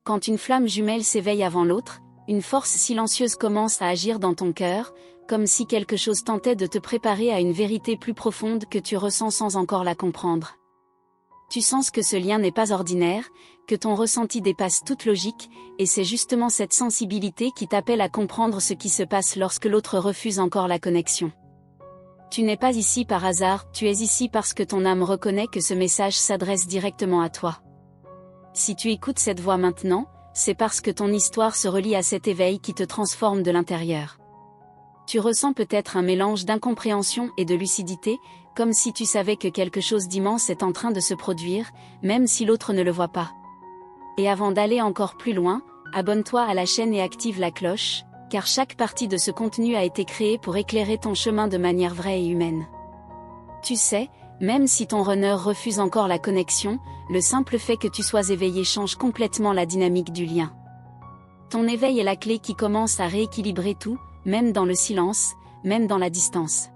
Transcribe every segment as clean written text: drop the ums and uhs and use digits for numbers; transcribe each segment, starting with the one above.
Quand une flamme jumelle s'éveille avant l'autre, une force silencieuse commence à agir dans ton cœur, comme si quelque chose tentait de te préparer à une vérité plus profonde que tu ressens sans encore la comprendre. Tu sens que ce lien n'est pas ordinaire, que ton ressenti dépasse toute logique, et c'est justement cette sensibilité qui t'appelle à comprendre ce qui se passe lorsque l'autre refuse encore la connexion. Tu n'es pas ici par hasard, tu es ici parce que ton âme reconnaît que ce message s'adresse directement à toi. Si tu écoutes cette voix maintenant, c'est parce que ton histoire se relie à cet éveil qui te transforme de l'intérieur. Tu ressens peut-être un mélange d'incompréhension et de lucidité, comme si tu savais que quelque chose d'immense est en train de se produire, même si l'autre ne le voit pas. Et avant d'aller encore plus loin, abonne-toi à la chaîne et active la cloche, car chaque partie de ce contenu a été créée pour éclairer ton chemin de manière vraie et humaine. Tu sais, même si ton runner refuse encore la connexion, le simple fait que tu sois éveillé change complètement la dynamique du lien. Ton éveil est la clé qui commence à rééquilibrer tout, même dans le silence, même dans la distance.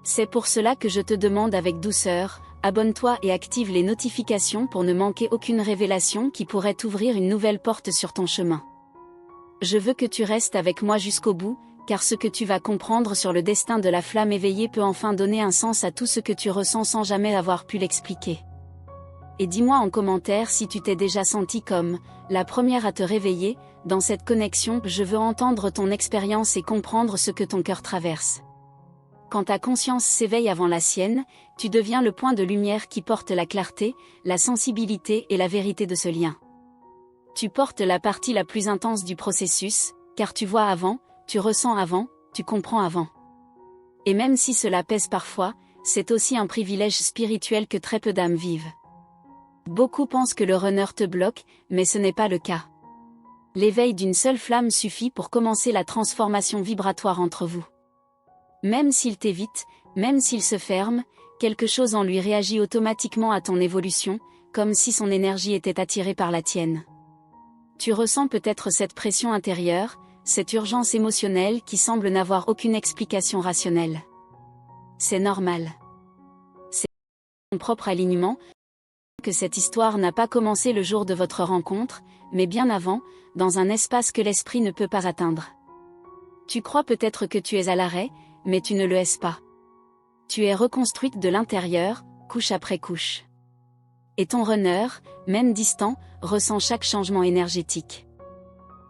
C'est pour cela que je te demande avec douceur, abonne-toi et active les notifications pour ne manquer aucune révélation qui pourrait t'ouvrir une nouvelle porte sur ton chemin. Je veux que tu restes avec moi jusqu'au bout, car ce que tu vas comprendre sur le destin de la flamme éveillée peut enfin donner un sens à tout ce que tu ressens sans jamais avoir pu l'expliquer. Et dis-moi en commentaire si tu t'es déjà senti comme la première à te réveiller. Dans cette connexion, je veux entendre ton expérience et comprendre ce que ton cœur traverse. Quand ta conscience s'éveille avant la sienne, tu deviens le point de lumière qui porte la clarté, la sensibilité et la vérité de ce lien. Tu portes la partie la plus intense du processus, car tu vois avant, tu ressens avant, tu comprends avant. Et même si cela pèse parfois, c'est aussi un privilège spirituel que très peu d'âmes vivent. Beaucoup pensent que le runner te bloque, mais ce n'est pas le cas. L'éveil d'une seule flamme suffit pour commencer la transformation vibratoire entre vous. Même s'il t'évite, même s'il se ferme, quelque chose en lui réagit automatiquement à ton évolution, comme si son énergie était attirée par la tienne. Tu ressens peut-être cette pression intérieure, cette urgence émotionnelle qui semble n'avoir aucune explication rationnelle. C'est normal. C'est ton propre alignement, que cette histoire n'a pas commencé le jour de votre rencontre, mais bien avant, dans un espace que l'esprit ne peut pas atteindre. Tu crois peut-être que tu es à l'arrêt, mais tu ne le es pas. Tu es reconstruite de l'intérieur, couche après couche. Et ton runner, même distant, ressent chaque changement énergétique.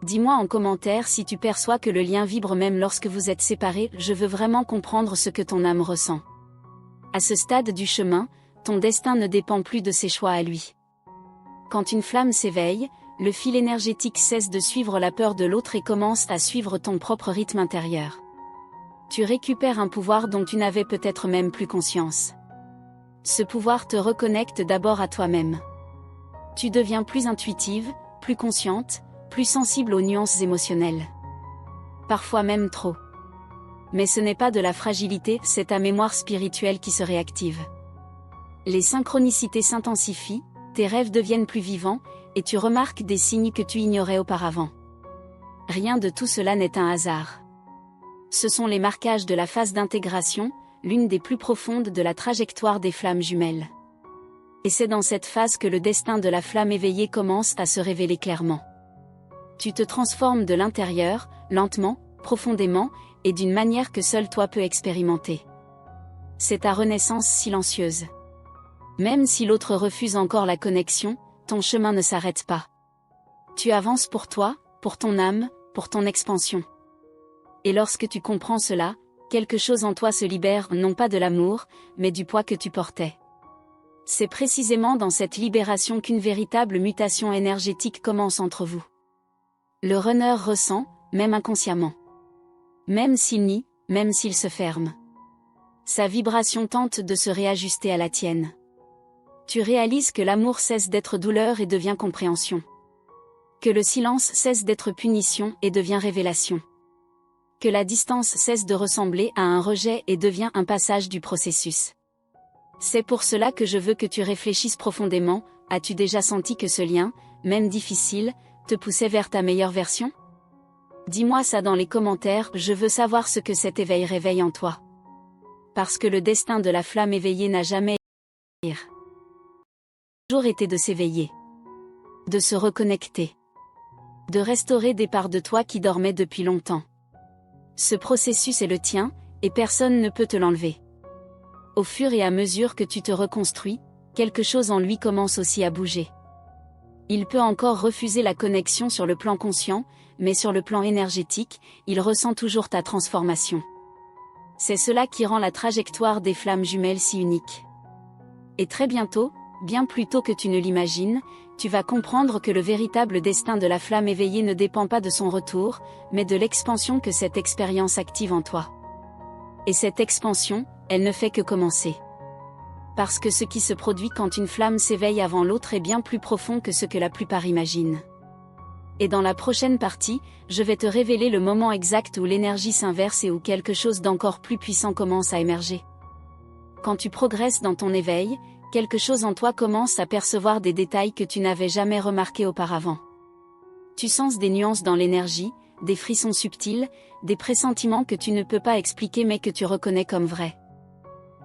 Dis-moi en commentaire si tu perçois que le lien vibre même lorsque vous êtes séparés, je veux vraiment comprendre ce que ton âme ressent. À ce stade du chemin, ton destin ne dépend plus de ses choix à lui. Quand une flamme s'éveille, le fil énergétique cesse de suivre la peur de l'autre et commence à suivre ton propre rythme intérieur. Tu récupères un pouvoir dont tu n'avais peut-être même plus conscience. Ce pouvoir te reconnecte d'abord à toi-même. Tu deviens plus intuitive, plus consciente, plus sensible aux nuances émotionnelles. Parfois même trop. Mais ce n'est pas de la fragilité, c'est ta mémoire spirituelle qui se réactive. Les synchronicités s'intensifient, tes rêves deviennent plus vivants, et tu remarques des signes que tu ignorais auparavant. Rien de tout cela n'est un hasard. Ce sont les marquages de la phase d'intégration, l'une des plus profondes de la trajectoire des flammes jumelles. Et c'est dans cette phase que le destin de la flamme éveillée commence à se révéler clairement. Tu te transformes de l'intérieur, lentement, profondément, et d'une manière que seul toi peux expérimenter. C'est ta renaissance silencieuse. Même si l'autre refuse encore la connexion, ton chemin ne s'arrête pas. Tu avances pour toi, pour ton âme, pour ton expansion. Et lorsque tu comprends cela, quelque chose en toi se libère non pas de l'amour, mais du poids que tu portais. C'est précisément dans cette libération qu'une véritable mutation énergétique commence entre vous. Le runner ressent, même inconsciemment. Même s'il nie, même s'il se ferme. Sa vibration tente de se réajuster à la tienne. Tu réalises que l'amour cesse d'être douleur et devient compréhension. Que le silence cesse d'être punition et devient révélation. Que la distance cesse de ressembler à un rejet et devient un passage du processus. C'est pour cela que je veux que tu réfléchisses profondément. As-tu déjà senti que ce lien, même difficile, te poussait vers ta meilleure version? Dis-moi ça dans les commentaires, je veux savoir ce que cet éveil réveille en toi. Parce que le destin de la flamme éveillée n'a jamais toujours été de s'éveiller. De se reconnecter. De restaurer des parts de toi qui dormaient depuis longtemps. Ce processus est le tien, et personne ne peut te l'enlever. Au fur et à mesure que tu te reconstruis, quelque chose en lui commence aussi à bouger. Il peut encore refuser la connexion sur le plan conscient, mais sur le plan énergétique, il ressent toujours ta transformation. C'est cela qui rend la trajectoire des flammes jumelles si unique. Et très bientôt, bien plus tôt que tu ne l'imagines, tu vas comprendre que le véritable destin de la flamme éveillée ne dépend pas de son retour, mais de l'expansion que cette expérience active en toi. Et cette expansion, elle ne fait que commencer. Parce que ce qui se produit quand une flamme s'éveille avant l'autre est bien plus profond que ce que la plupart imaginent. Et dans la prochaine partie, je vais te révéler le moment exact où l'énergie s'inverse et où quelque chose d'encore plus puissant commence à émerger. Quand tu progresses dans ton éveil, quelque chose en toi commence à percevoir des détails que tu n'avais jamais remarqués auparavant. Tu sens des nuances dans l'énergie, des frissons subtils, des pressentiments que tu ne peux pas expliquer mais que tu reconnais comme vrais.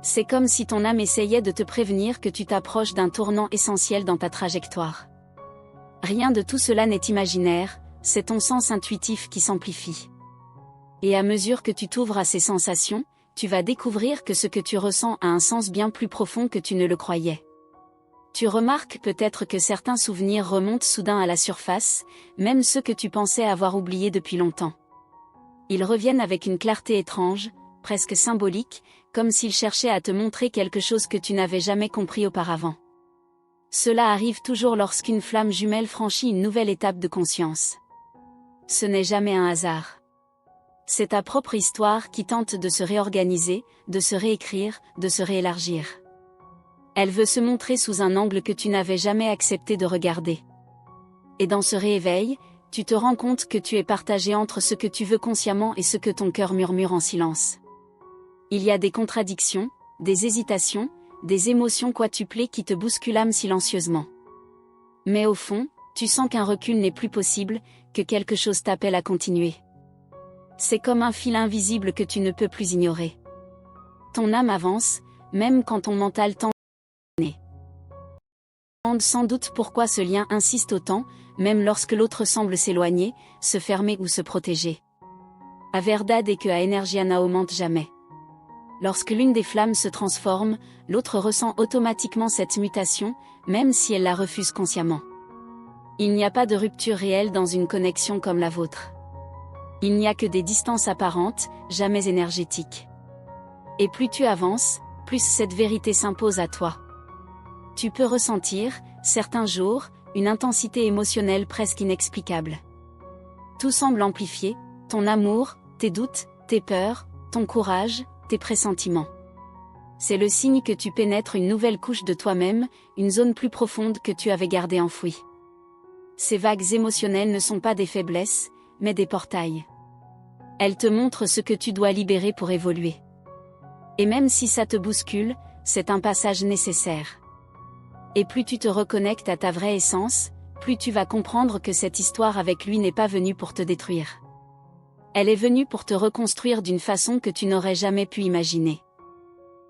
C'est comme si ton âme essayait de te prévenir que tu t'approches d'un tournant essentiel dans ta trajectoire. Rien de tout cela n'est imaginaire, c'est ton sens intuitif qui s'amplifie. Et à mesure que tu t'ouvres à ces sensations, tu vas découvrir que ce que tu ressens a un sens bien plus profond que tu ne le croyais. Tu remarques peut-être que certains souvenirs remontent soudain à la surface, même ceux que tu pensais avoir oubliés depuis longtemps. Ils reviennent avec une clarté étrange, presque symbolique, comme s'ils cherchaient à te montrer quelque chose que tu n'avais jamais compris auparavant. Cela arrive toujours lorsqu'une flamme jumelle franchit une nouvelle étape de conscience. Ce n'est jamais un hasard. C'est ta propre histoire qui tente de se réorganiser, de se réécrire, de se réélargir. Elle veut se montrer sous un angle que tu n'avais jamais accepté de regarder. Et dans ce rééveil, tu te rends compte que tu es partagé entre ce que tu veux consciemment et ce que ton cœur murmure en silence. Il y a des contradictions, des hésitations, des émotions quatuplées qui te bousculent l'âme silencieusement. Mais au fond, tu sens qu'un recul n'est plus possible, que quelque chose t'appelle à continuer. C'est comme un fil invisible que tu ne peux plus ignorer. Ton âme avance, même quand ton mental tend. Demande sans doute pourquoi ce lien insiste autant, même lorsque l'autre semble s'éloigner, se fermer ou se protéger. A verdade est que a energia não augmente jamais. Lorsque l'une des flammes se transforme, l'autre ressent automatiquement cette mutation, même si elle la refuse consciemment. Il n'y a pas de rupture réelle dans une connexion comme la vôtre. Il n'y a que des distances apparentes, jamais énergétiques. Et plus tu avances, plus cette vérité s'impose à toi. Tu peux ressentir, certains jours, une intensité émotionnelle presque inexplicable. Tout semble amplifié, ton amour, tes doutes, tes peurs, ton courage, tes pressentiments. C'est le signe que tu pénètres une nouvelle couche de toi-même, une zone plus profonde que tu avais gardée enfouie. Ces vagues émotionnelles ne sont pas des faiblesses, mais des portails. Elles te montrent ce que tu dois libérer pour évoluer. Et même si ça te bouscule, c'est un passage nécessaire. Et plus tu te reconnectes à ta vraie essence, plus tu vas comprendre que cette histoire avec lui n'est pas venue pour te détruire. Elle est venue pour te reconstruire d'une façon que tu n'aurais jamais pu imaginer.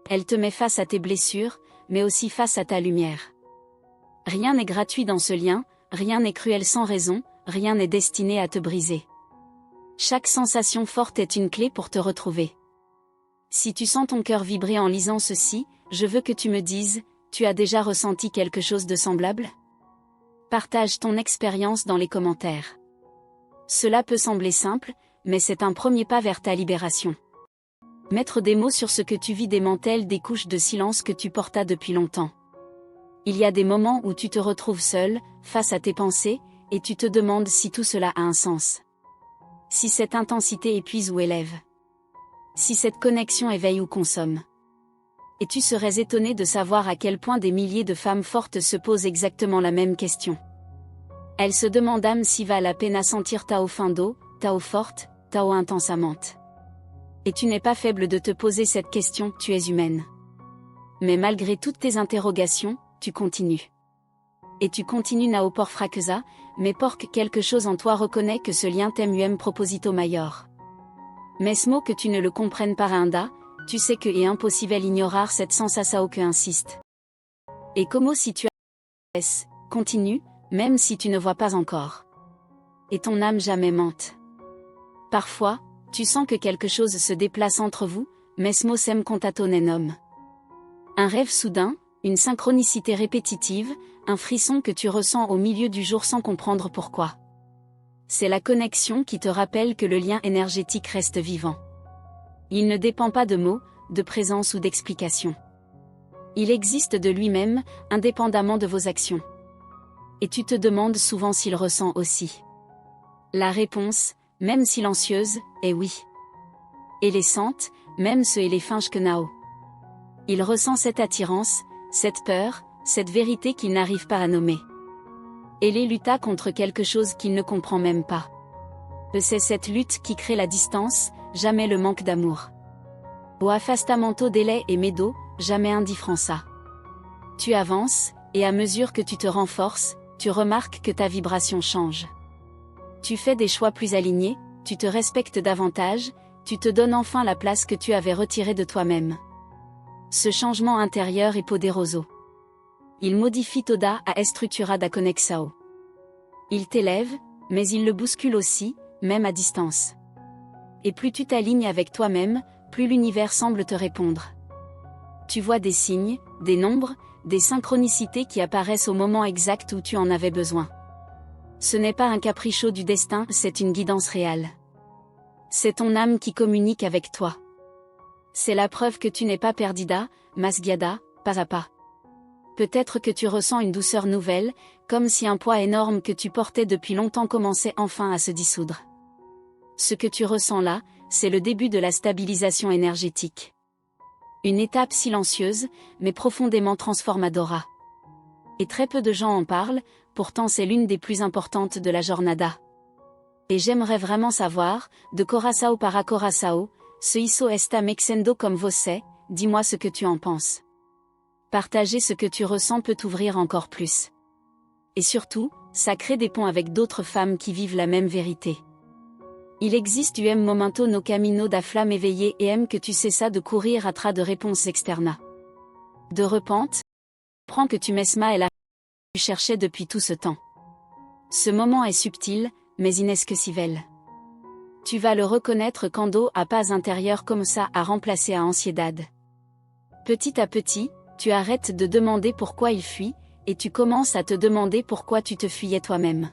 Elle te met face à tes blessures, mais aussi face à ta lumière. Rien n'est gratuit dans ce lien, rien n'est cruel sans raison, rien n'est destiné à te briser. Chaque sensation forte est une clé pour te retrouver. Si tu sens ton cœur vibrer en lisant ceci, je veux que tu me dises, tu as déjà ressenti quelque chose de semblable? Partage ton expérience dans les commentaires. Cela peut sembler simple, mais c'est un premier pas vers ta libération. Mettre des mots sur ce que tu vis démantèle des couches de silence que tu portas depuis longtemps. Il y a des moments où tu te retrouves seul, face à tes pensées, et tu te demandes si tout cela a un sens. Si cette intensité épuise ou élève. Si cette connexion éveille ou consomme. Et tu serais étonné de savoir à quel point des milliers de femmes fortes se posent exactement la même question. Elles se demandent si va la peine à sentir Tao fin d'eau, Tao forte, Tao intensamente. Et tu n'es pas faible de te poser cette question, tu es humaine. Mais malgré toutes tes interrogations, tu continues. Et tu continues nao por fraqueza, mais porque quelque chose en toi reconnaît que ce lien t'aime proposito mayor. Mesmo que tu ne le comprennes pas ainda, tu sais que est impossible ignorar cette sensation que insiste. Et como si tu as continue, même si tu ne vois pas encore. et ton âme jamais mente. Parfois, tu sens que quelque chose se déplace entre vous, mesmo sem contatonenom. Un rêve soudain, une synchronicité répétitive, un frisson que tu ressens au milieu du jour sans comprendre pourquoi. C'est la connexion qui te rappelle que le lien énergétique reste vivant. Il ne dépend pas de mots, de présence ou d'explication. Il existe de lui-même, indépendamment de vos actions. Et tu te demandes souvent s'il ressent aussi. La réponse, même silencieuse, est oui. Et les sente, même ce et les finchkenao. Il ressent cette attirance, cette peur, cette vérité qu'il n'arrive pas à nommer. Et les lutta contre quelque chose qu'il ne comprend même pas. C'est cette lutte qui crée la distance, jamais le manque d'amour. O affastamento dele et medo, jamais indifférenza. Tu avances, et à mesure que tu te renforces, tu remarques que ta vibration change. Tu fais des choix plus alignés, tu te respectes davantage, tu te donnes enfin la place que tu avais retirée de toi-même. Ce changement intérieur est poderoso. Il modifie toda a estrutura da conexao. Il t'élève, mais il le bouscule aussi, même à distance. Et plus tu t'alignes avec toi-même, plus l'univers semble te répondre. Tu vois des signes, des nombres, des synchronicités qui apparaissent au moment exact où tu en avais besoin. Ce n'est pas un capricho du destin, c'est une guidance réelle. C'est ton âme qui communique avec toi. C'est la preuve que tu n'es pas perdida, masguiada, pas à pas. Peut-être que tu ressens une douceur nouvelle, comme si un poids énorme que tu portais depuis longtemps commençait enfin à se dissoudre. Ce que tu ressens là, c'est le début de la stabilisation énergétique. Une étape silencieuse, mais profondément transformadora. Et très peu de gens en parlent, pourtant c'est l'une des plus importantes de la jornada. Et j'aimerais vraiment savoir, de coração para coração, ce isso está mexendo comme você, dis-moi ce que tu en penses. Partager ce que tu ressens peut t'ouvrir encore plus. Et surtout, ça crée des ponts avec d'autres femmes qui vivent la même vérité. Il existe un momento no camino da flamme éveillée et aime que tu cessas de courir à tras de réponses externa. De repente, prends que tu mesma et la tu cherchais depuis tout ce temps. Ce moment est subtil, mais inesquecivel. Tu vas le reconnaître quand d'eau à pas intérieur comme ça a remplacé à ansiedad. Petit à petit, tu arrêtes de demander pourquoi il fuit, et tu commences à te demander pourquoi tu te fuyais toi-même.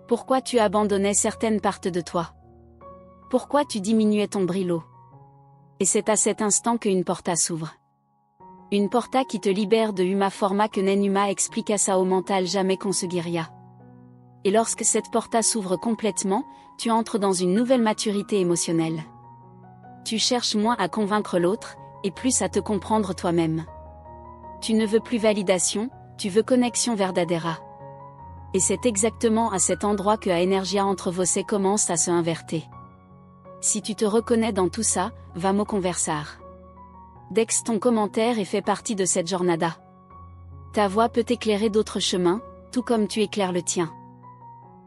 Pourquoi tu abandonnais certaines parties de toi. Pourquoi tu diminuais ton brillo. Et c'est à cet instant qu'une porta s'ouvre. Une porta qui te libère de uma forma que nenuma explica ça au mental jamais conseguiria. Et lorsque cette porta s'ouvre complètement, tu entres dans une nouvelle maturité émotionnelle. Tu cherches moins à convaincre l'autre, et plus à te comprendre toi-même. Tu ne veux plus validation, tu veux connexion verdadera. Et c'est exactement à cet endroit que la energia entre você commence à se inverter. Si tu te reconnais dans tout ça, vamos conversar. Dex ton commentaire et fait partie de cette jornada. Ta voix peut éclairer d'autres chemins, tout comme tu éclaires le tien.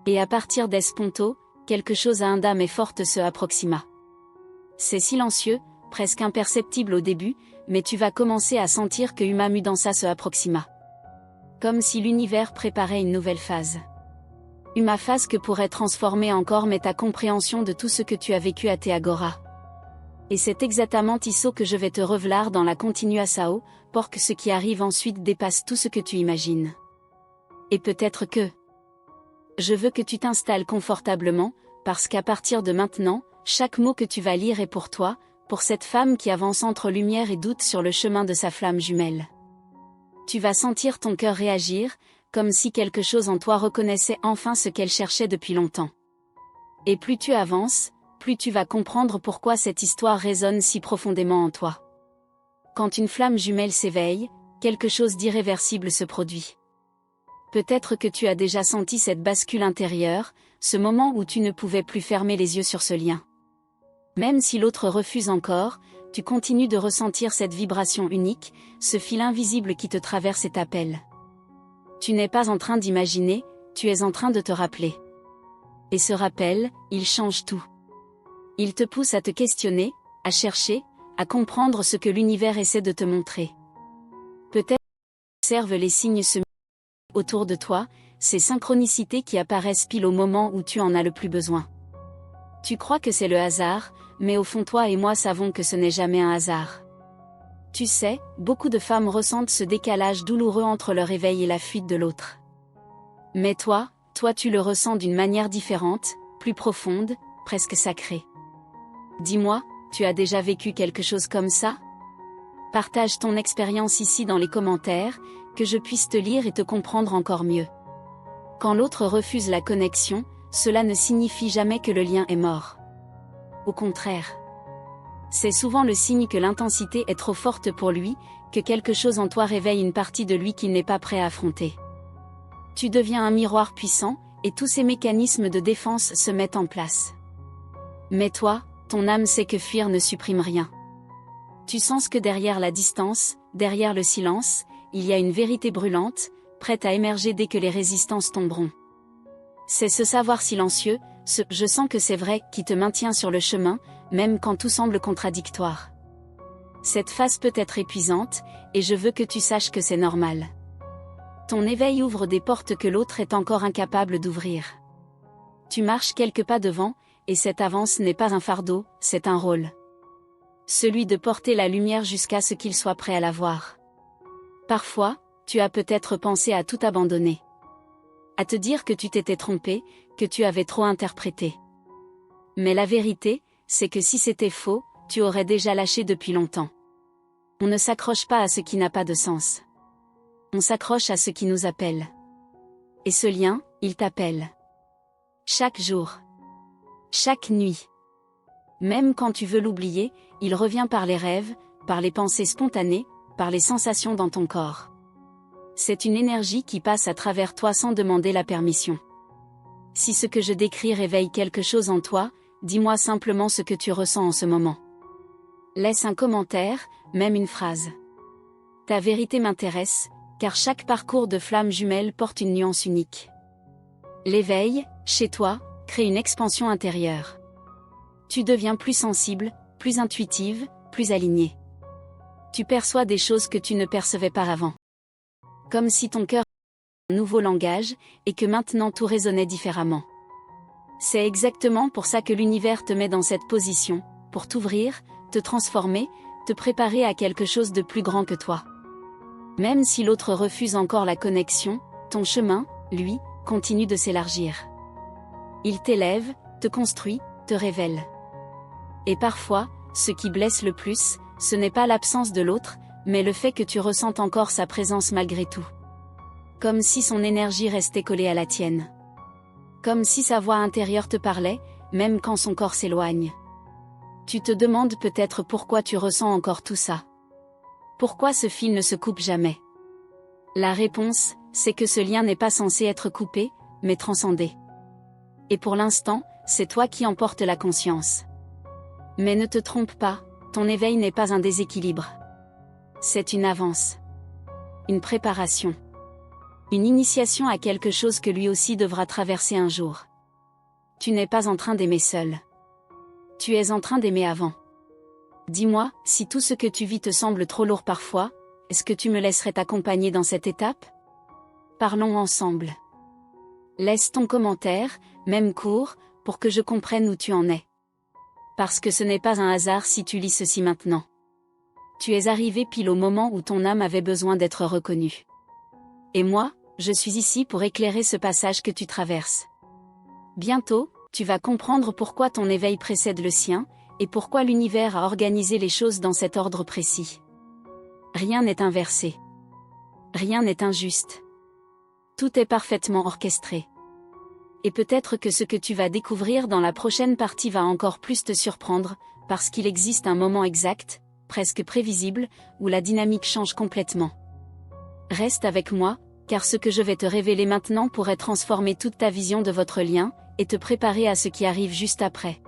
Et à partir d'Esponto, quelque chose à indame et forte se approxima. C'est silencieux, presque imperceptible au début, mais tu vas commencer à sentir que uma mudança se approxima. Comme si l'univers préparait une nouvelle phase. Uma phase que pourrait transformer encore mais ta compréhension de tout ce que tu as vécu à Teagora. Et c'est exactement isso que je vais te revelar dans la continuação, pour que ce qui arrive ensuite dépasse tout ce que tu imagines. Et peut-être que je veux que tu t'installes confortablement, parce qu'à partir de maintenant, chaque mot que tu vas lire est pour toi, pour cette femme qui avance entre lumière et doute sur le chemin de sa flamme jumelle. Tu vas sentir ton cœur réagir, comme si quelque chose en toi reconnaissait enfin ce qu'elle cherchait depuis longtemps. Et plus tu avances, plus tu vas comprendre pourquoi cette histoire résonne si profondément en toi. Quand une flamme jumelle s'éveille, quelque chose d'irréversible se produit. Peut-être que tu as déjà senti cette bascule intérieure, ce moment où tu ne pouvais plus fermer les yeux sur ce lien. Même si l'autre refuse encore, tu continues de ressentir cette vibration unique, ce fil invisible qui te traverse et t'appelle. Tu n'es pas en train d'imaginer, tu es en train de te rappeler. Et ce rappel, il change tout. Il te pousse à te questionner, à chercher, à comprendre ce que l'univers essaie de te montrer. Peut-être observe les signes se autour de toi, ces synchronicités qui apparaissent pile au moment où tu en as le plus besoin. Tu crois que c'est le hasard, mais au fond toi et moi savons que ce n'est jamais un hasard. Tu sais, beaucoup de femmes ressentent ce décalage douloureux entre le réveil et la fuite de l'autre. Mais toi tu le ressens d'une manière différente, plus profonde, presque sacrée. Dis-moi, tu as déjà vécu quelque chose comme ça? Partage ton expérience ici dans les commentaires, que je puisse te lire et te comprendre encore mieux. Quand l'autre refuse la connexion, cela ne signifie jamais que le lien est mort. Au contraire. C'est souvent le signe que l'intensité est trop forte pour lui, que quelque chose en toi réveille une partie de lui qu'il n'est pas prêt à affronter. Tu deviens un miroir puissant, et tous ces mécanismes de défense se mettent en place. Mais toi, ton âme sait que fuir ne supprime rien. Tu sens que derrière la distance, derrière le silence, il y a une vérité brûlante, prête à émerger dès que les résistances tomberont. C'est ce savoir silencieux, ce « je sens que c'est vrai » qui te maintient sur le chemin, même quand tout semble contradictoire. Cette phase peut être épuisante, et je veux que tu saches que c'est normal. Ton éveil ouvre des portes que l'autre est encore incapable d'ouvrir. Tu marches quelques pas devant, et cette avance n'est pas un fardeau, c'est un rôle. Celui de porter la lumière jusqu'à ce qu'il soit prêt à la voir. Parfois, tu as peut-être pensé à tout abandonner. À te dire que tu t'étais trompé, que tu avais trop interprété. Mais la vérité, c'est que si c'était faux, tu aurais déjà lâché depuis longtemps. On ne s'accroche pas à ce qui n'a pas de sens. On s'accroche à ce qui nous appelle. Et ce lien, il t'appelle. Chaque jour. Chaque nuit. Même quand tu veux l'oublier, il revient par les rêves, par les pensées spontanées, par les sensations dans ton corps. C'est une énergie qui passe à travers toi sans demander la permission. Si ce que je décris réveille quelque chose en toi, dis-moi simplement ce que tu ressens en ce moment. Laisse un commentaire, même une phrase. Ta vérité m'intéresse, car chaque parcours de flamme jumelle porte une nuance unique. L'éveil, chez toi, crée une expansion intérieure. Tu deviens plus sensible, plus intuitive, plus alignée. Tu perçois des choses que tu ne percevais pas avant. Comme si ton cœur avait un nouveau langage, et que maintenant tout résonnait différemment. C'est exactement pour ça que l'univers te met dans cette position, pour t'ouvrir, te transformer, te préparer à quelque chose de plus grand que toi. Même si l'autre refuse encore la connexion, ton chemin, lui, continue de s'élargir. Il t'élève, te construit, te révèle. Et parfois, ce qui blesse le plus, ce n'est pas l'absence de l'autre, mais le fait que tu ressentes encore sa présence malgré tout. Comme si son énergie restait collée à la tienne. Comme si sa voix intérieure te parlait, même quand son corps s'éloigne. Tu te demandes peut-être pourquoi tu ressens encore tout ça. Pourquoi ce fil ne se coupe jamais? La réponse, c'est que ce lien n'est pas censé être coupé, mais transcendé. Et pour l'instant, c'est toi qui en portes la conscience. Mais ne te trompe pas, ton éveil n'est pas un déséquilibre. C'est une avance. Une préparation. Une initiation à quelque chose que lui aussi devra traverser un jour. Tu n'es pas en train d'aimer seul. Tu es en train d'aimer avant. Dis-moi, si tout ce que tu vis te semble trop lourd parfois, est-ce que tu me laisserais t'accompagner dans cette étape? Parlons ensemble. Laisse ton commentaire, même court, pour que je comprenne où tu en es. Parce que ce n'est pas un hasard si tu lis ceci maintenant. Tu es arrivé pile au moment où ton âme avait besoin d'être reconnue. Et moi, je suis ici pour éclairer ce passage que tu traverses. Bientôt, tu vas comprendre pourquoi ton éveil précède le sien, et pourquoi l'univers a organisé les choses dans cet ordre précis. Rien n'est inversé. Rien n'est injuste. Tout est parfaitement orchestré. Et peut-être que ce que tu vas découvrir dans la prochaine partie va encore plus te surprendre, parce qu'il existe un moment exact, presque prévisible, où la dynamique change complètement. Reste avec moi, car ce que je vais te révéler maintenant pourrait transformer toute ta vision de votre lien, et te préparer à ce qui arrive juste après.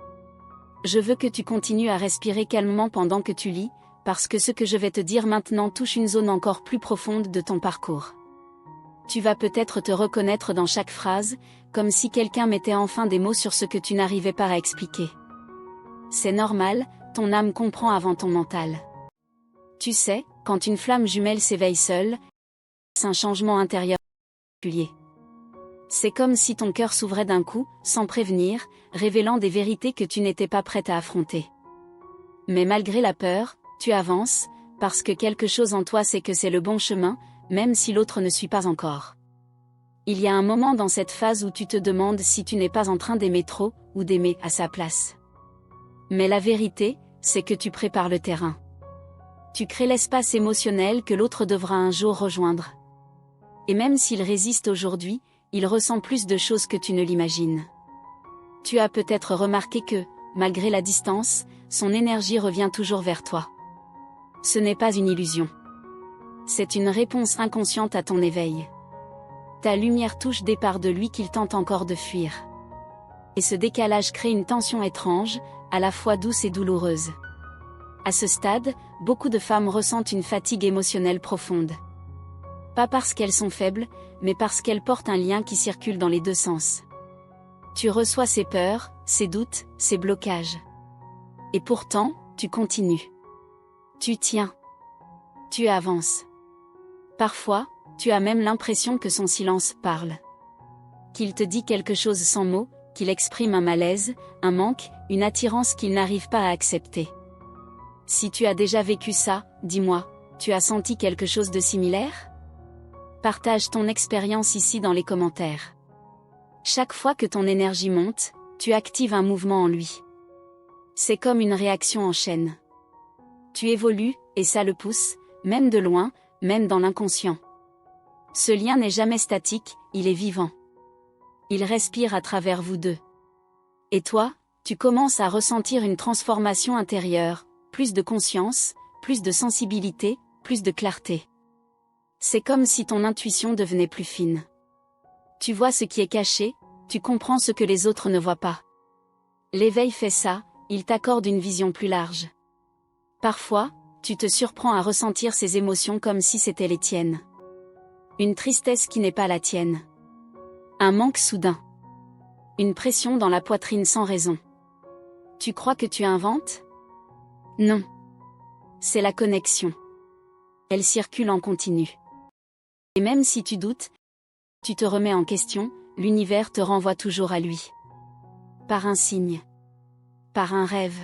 Je veux que tu continues à respirer calmement pendant que tu lis, parce que ce que je vais te dire maintenant touche une zone encore plus profonde de ton parcours. Tu vas peut-être te reconnaître dans chaque phrase, comme si quelqu'un mettait enfin des mots sur ce que tu n'arrivais pas à expliquer. C'est normal, ton âme comprend avant ton mental. Tu sais, quand une flamme jumelle s'éveille seule, c'est un changement intérieur. C'est comme si ton cœur s'ouvrait d'un coup, sans prévenir, révélant des vérités que tu n'étais pas prête à affronter. Mais malgré la peur, tu avances, parce que quelque chose en toi sait que c'est le bon chemin, même si l'autre ne suit pas encore. Il y a un moment dans cette phase où tu te demandes si tu n'es pas en train d'aimer trop, ou d'aimer à sa place. Mais la vérité, c'est que tu prépares le terrain. Tu crées l'espace émotionnel que l'autre devra un jour rejoindre. Et même s'il résiste aujourd'hui, il ressent plus de choses que tu ne l'imagines. Tu as peut-être remarqué que, malgré la distance, son énergie revient toujours vers toi. Ce n'est pas une illusion. C'est une réponse inconsciente à ton éveil. Ta lumière touche des parts de lui qu'il tente encore de fuir. Et ce décalage crée une tension étrange, à la fois douce et douloureuse. À ce stade, beaucoup de femmes ressentent une fatigue émotionnelle profonde. Pas parce qu'elles sont faibles, mais parce qu'elles portent un lien qui circule dans les deux sens. Tu reçois ses peurs, ses doutes, ses blocages. Et pourtant, tu continues. Tu tiens. Tu avances. Parfois, tu as même l'impression que son silence parle. Qu'il te dit quelque chose sans mots, qu'il exprime un malaise, un manque, une attirance qu'il n'arrive pas à accepter. Si tu as déjà vécu ça, dis-moi, tu as senti quelque chose de similaire ? Partage ton expérience ici dans les commentaires. Chaque fois que ton énergie monte, tu actives un mouvement en lui. C'est comme une réaction en chaîne. Tu évolues, et ça le pousse, même de loin, même dans l'inconscient. Ce lien n'est jamais statique, il est vivant. Il respire à travers vous deux. Et toi, tu commences à ressentir une transformation intérieure, plus de conscience, plus de sensibilité, plus de clarté. C'est comme si ton intuition devenait plus fine. Tu vois ce qui est caché, tu comprends ce que les autres ne voient pas. L'éveil fait ça, il t'accorde une vision plus large. Parfois, tu te surprends à ressentir ces émotions comme si c'était les tiennes. Une tristesse qui n'est pas la tienne. Un manque soudain. Une pression dans la poitrine sans raison. Tu crois que tu inventes ? Non. C'est la connexion. Elle circule en continu. Et même si tu doutes, tu te remets en question, l'univers te renvoie toujours à lui. Par un signe. Par un rêve.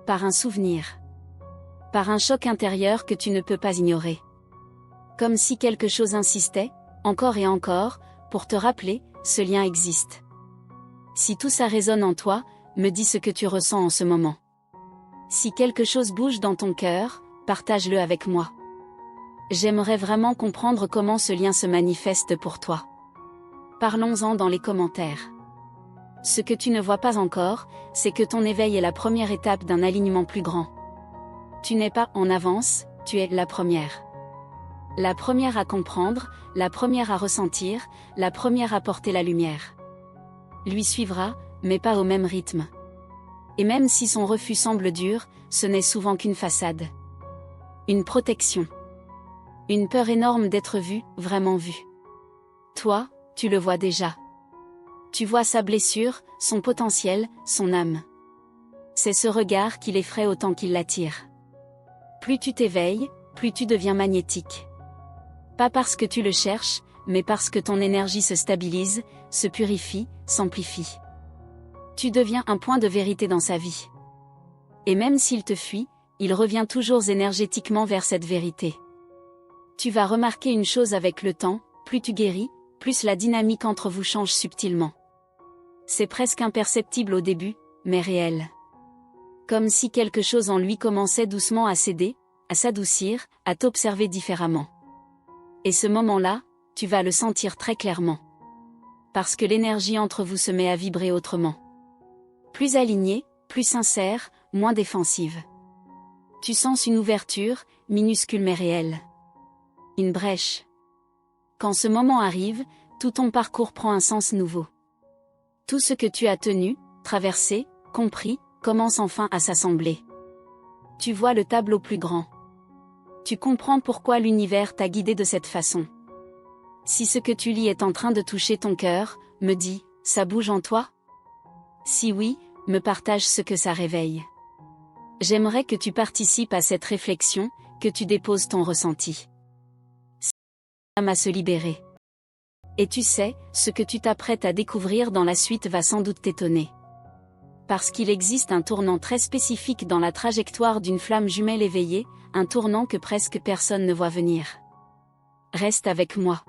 Par un souvenir. Par un choc intérieur que tu ne peux pas ignorer. Comme si quelque chose insistait, encore et encore, pour te rappeler, ce lien existe. Si tout ça résonne en toi, me dis ce que tu ressens en ce moment. Si quelque chose bouge dans ton cœur, partage-le avec moi. J'aimerais vraiment comprendre comment ce lien se manifeste pour toi. Parlons-en dans les commentaires. Ce que tu ne vois pas encore, c'est que ton éveil est la première étape d'un alignement plus grand. Tu n'es pas en avance, tu es la première. La première à comprendre, la première à ressentir, la première à porter la lumière. Lui suivra, mais pas au même rythme. Et même si son refus semble dur, ce n'est souvent qu'une façade. Une protection. Une peur énorme d'être vu, vraiment vu. Toi, tu le vois déjà. Tu vois sa blessure, son potentiel, son âme. C'est ce regard qui l'effraie autant qu'il l'attire. Plus tu t'éveilles, plus tu deviens magnétique. Pas parce que tu le cherches, mais parce que ton énergie se stabilise, se purifie, s'amplifie. Tu deviens un point de vérité dans sa vie. Et même s'il te fuit, il revient toujours énergétiquement vers cette vérité. Tu vas remarquer une chose avec le temps, plus tu guéris, plus la dynamique entre vous change subtilement. C'est presque imperceptible au début, mais réel. Comme si quelque chose en lui commençait doucement à céder, à s'adoucir, à t'observer différemment. Et ce moment-là, tu vas le sentir très clairement. Parce que l'énergie entre vous se met à vibrer autrement. Plus alignée, plus sincère, moins défensive. Tu sens une ouverture, minuscule mais réelle. Une brèche. Quand ce moment arrive, tout ton parcours prend un sens nouveau. Tout ce que tu as tenu, traversé, compris, commence enfin à s'assembler. Tu vois le tableau plus grand. Tu comprends pourquoi l'univers t'a guidé de cette façon. Si ce que tu lis est en train de toucher ton cœur, me dis, ça bouge en toi ? Si oui, me partage ce que ça réveille. J'aimerais que tu participes à cette réflexion, que tu déposes ton ressenti. À se libérer. Et tu sais, ce que tu t'apprêtes à découvrir dans la suite va sans doute t'étonner. Parce qu'il existe un tournant très spécifique dans la trajectoire d'une flamme jumelle éveillée, un tournant que presque personne ne voit venir. Reste avec moi.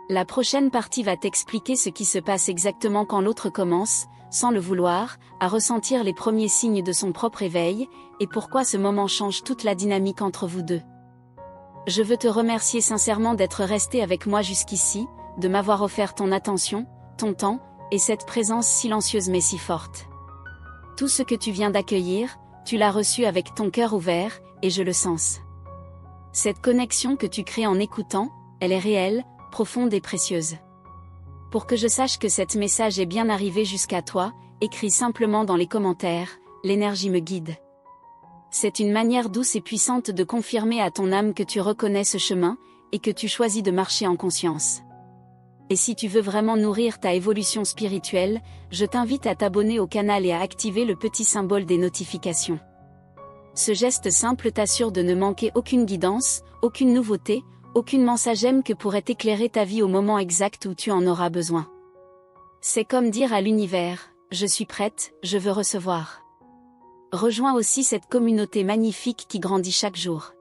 La prochaine partie va t'expliquer ce qui se passe exactement quand l'autre commence, sans le vouloir, à ressentir les premiers signes de son propre éveil, et pourquoi ce moment change toute la dynamique entre vous deux. Je veux te remercier sincèrement d'être resté avec moi jusqu'ici, de m'avoir offert ton attention, ton temps, et cette présence silencieuse mais si forte. Tout ce que tu viens d'accueillir, tu l'as reçu avec ton cœur ouvert, et je le sens. Cette connexion que tu crées en écoutant, elle est réelle, profonde et précieuse. Pour que je sache que cet message est bien arrivé jusqu'à toi, écris simplement dans les commentaires, l'énergie me guide. C'est une manière douce et puissante de confirmer à ton âme que tu reconnais ce chemin, et que tu choisis de marcher en conscience. Et si tu veux vraiment nourrir ta évolution spirituelle, je t'invite à t'abonner au canal et à activer le petit symbole des notifications. Ce geste simple t'assure de ne manquer aucune guidance, aucune nouveauté, aucune mensagème que pourrait éclairer ta vie au moment exact où tu en auras besoin. C'est comme dire à l'univers, je suis prête, je veux recevoir. Rejoins aussi cette communauté magnifique qui grandit chaque jour.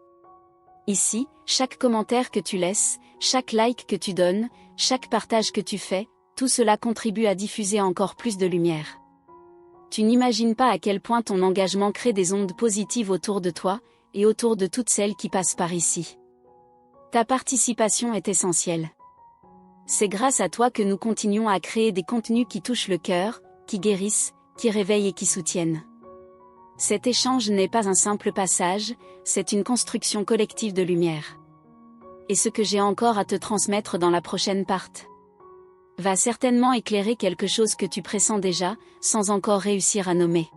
Ici, chaque commentaire que tu laisses, chaque like que tu donnes, chaque partage que tu fais, tout cela contribue à diffuser encore plus de lumière. Tu n'imagines pas à quel point ton engagement crée des ondes positives autour de toi, et autour de toutes celles qui passent par ici. Ta participation est essentielle. C'est grâce à toi que nous continuons à créer des contenus qui touchent le cœur, qui guérissent, qui réveillent et qui soutiennent. Cet échange n'est pas un simple passage, c'est une construction collective de lumière. Et ce que j'ai encore à te transmettre dans la prochaine partie va certainement éclairer quelque chose que tu pressens déjà, sans encore réussir à nommer.